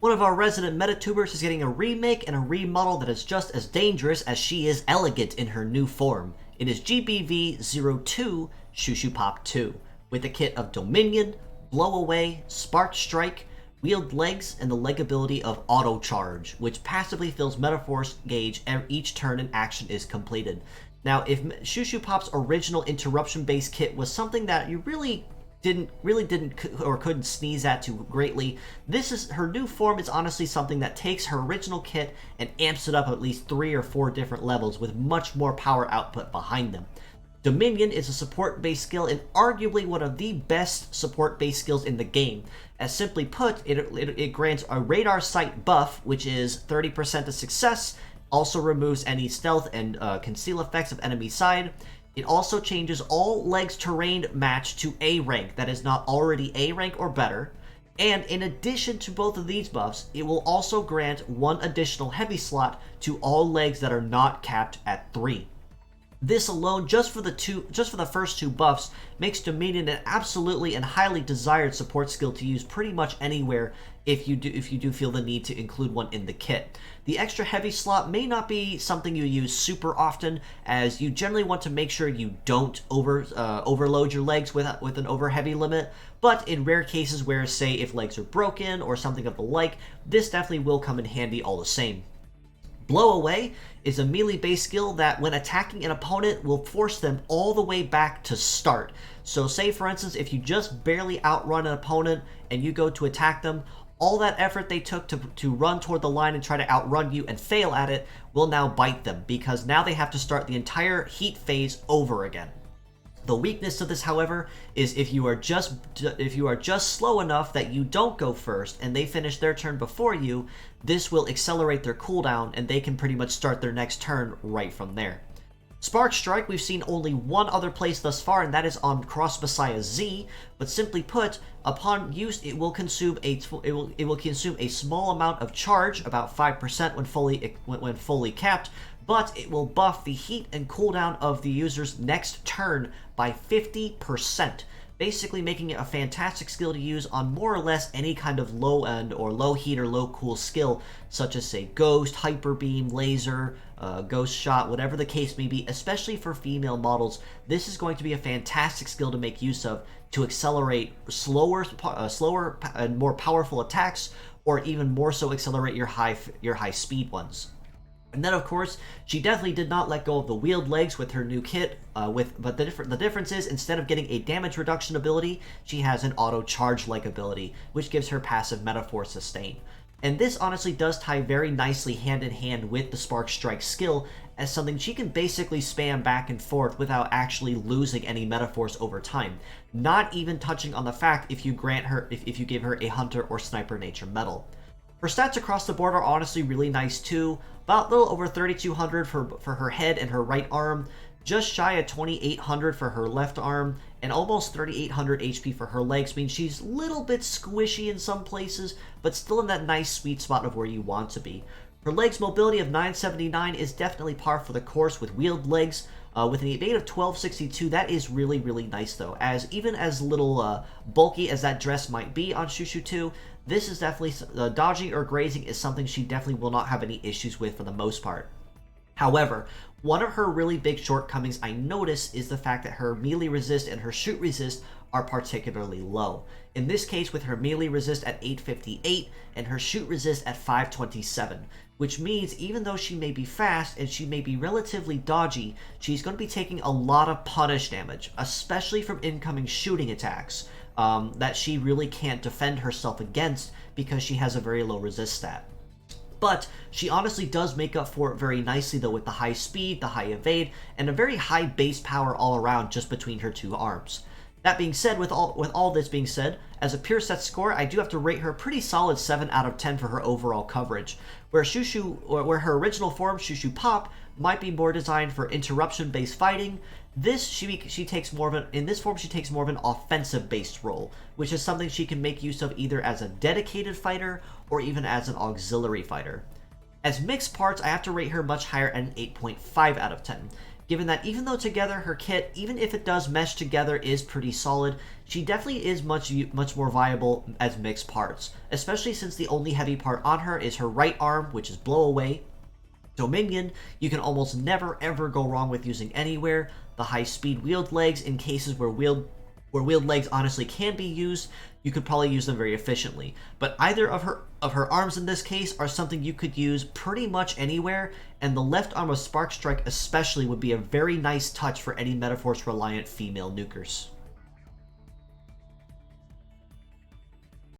One of our resident MedaTubers is getting a remake and a remodel that is just as dangerous as she is elegant in her new form. It is GBV02 Shushu Pop2, with a kit of Dominion, Blow Away, Spark Strike, Wheeled Legs, and the leg ability of Auto Charge, which passively fills Metaforce gauge each turn an action is completed. Now, if Shushu Pop's original interruption-based kit was something that you really didn't or couldn't sneeze at too greatly, her new form is honestly something that takes her original kit and amps it up at least 3 or 4 different levels with much more power output behind them. Dominion is a support-based skill and arguably one of the best support-based skills in the game. As simply put, it grants a radar sight buff, which is 30% to success, also removes any stealth and conceal effects of enemy side. It also changes all legs terrain match to A rank that is not already A rank or better. And in addition to both of these buffs, it will also grant 1 additional heavy slot to all legs that are not capped at 3. This alone, just for the first 2 buffs, makes Dominion an absolutely and highly desired support skill to use pretty much anywhere if you do feel the need to include one in the kit. The extra heavy slot may not be something you use super often, as you generally want to make sure you don't overload your legs with an over heavy limit, but in rare cases where, say, if legs are broken or something of the like, this definitely will come in handy all the same. Blow Away is a melee-based skill that, when attacking an opponent, will force them all the way back to start. So say, for instance, if you just barely outrun an opponent and you go to attack them, all that effort they took to run toward the line and try to outrun you and fail at it will now bite them, because now they have to start the entire heat phase over again. The weakness to this, however, is if you are just slow enough that you don't go first and they finish their turn before you, this will accelerate their cooldown and they can pretty much start their next turn right from there. Spark Strike we've seen only one other place thus far, and that is on Cross Messiah Z, but simply put, upon use it will consume a small amount of charge, about 5% when fully capped, but it will buff the heat and cooldown of the user's next turn by 50%, basically making it a fantastic skill to use on more or less any kind of low end or low heat or low cool skill, such as, say, Ghost, Hyper Beam, Laser, Ghost Shot, whatever the case may be. Especially for female models, this is going to be a fantastic skill to make use of to accelerate slower and more powerful attacks, or even more so accelerate your high speed ones. And then, of course, she definitely did not let go of the wheeled legs with her new kit, but the difference is, instead of getting a damage reduction ability, she has an auto charge leg ability, which gives her passive Metaforce sustain. And this honestly does tie very nicely hand in hand with the Spark Strike skill, as something she can basically spam back and forth without actually losing any Metaforce over time, not even touching on the fact if you give her a Hunter or Sniper Nature medal. Her stats across the board are honestly really nice too. About a little over 3,200 for her head and her right arm, just shy of 2,800 for her left arm, and almost 3,800 HP for her legs. Means she's a little bit squishy in some places, but still in that nice sweet spot of where you want to be. Her legs mobility of 979 is definitely par for the course with wheeled legs. With an evade of 1262, that is really, really nice though, as even as little bulky as that dress might be on Shushu 2, this is definitely, dodging or grazing is something she definitely will not have any issues with for the most part. However, one of her really big shortcomings I notice is the fact that her melee resist and her shoot resist are particularly low. In this case, with her melee resist at 858 and her shoot resist at 527, which means even though she may be fast and she may be relatively dodgy, she's going to be taking a lot of punish damage, especially from incoming shooting attacks, that she really can't defend herself against because she has a very low resist stat. But she honestly does make up for it very nicely though with the high speed, the high evade, and a very high base power all around just between her 2 arms. That being said, with all this being said, as a pure set score, I do have to rate her a pretty solid 7 out of 10 for her overall coverage. Where her original form, Shushu Pop, might be more designed for interruption-based fighting, in this form she takes more of an offensive-based role, which is something she can make use of either as a dedicated fighter or even as an auxiliary fighter. As mixed parts, I have to rate her much higher at an 8.5 out of 10. given that even though together her kit, even if it does mesh together, is pretty solid, she definitely is much more viable as mixed parts, especially since the only heavy part on her is her right arm, which is Blow Away. Dominion, you can almost never ever go wrong with using anywhere. The high speed wheeled legs, in cases where wheeled legs honestly can be used, you could probably use them very efficiently. But either of her arms in this case are something you could use pretty much anywhere, and the left arm of Spark Strike especially would be a very nice touch for any Metaforce reliant female nukers.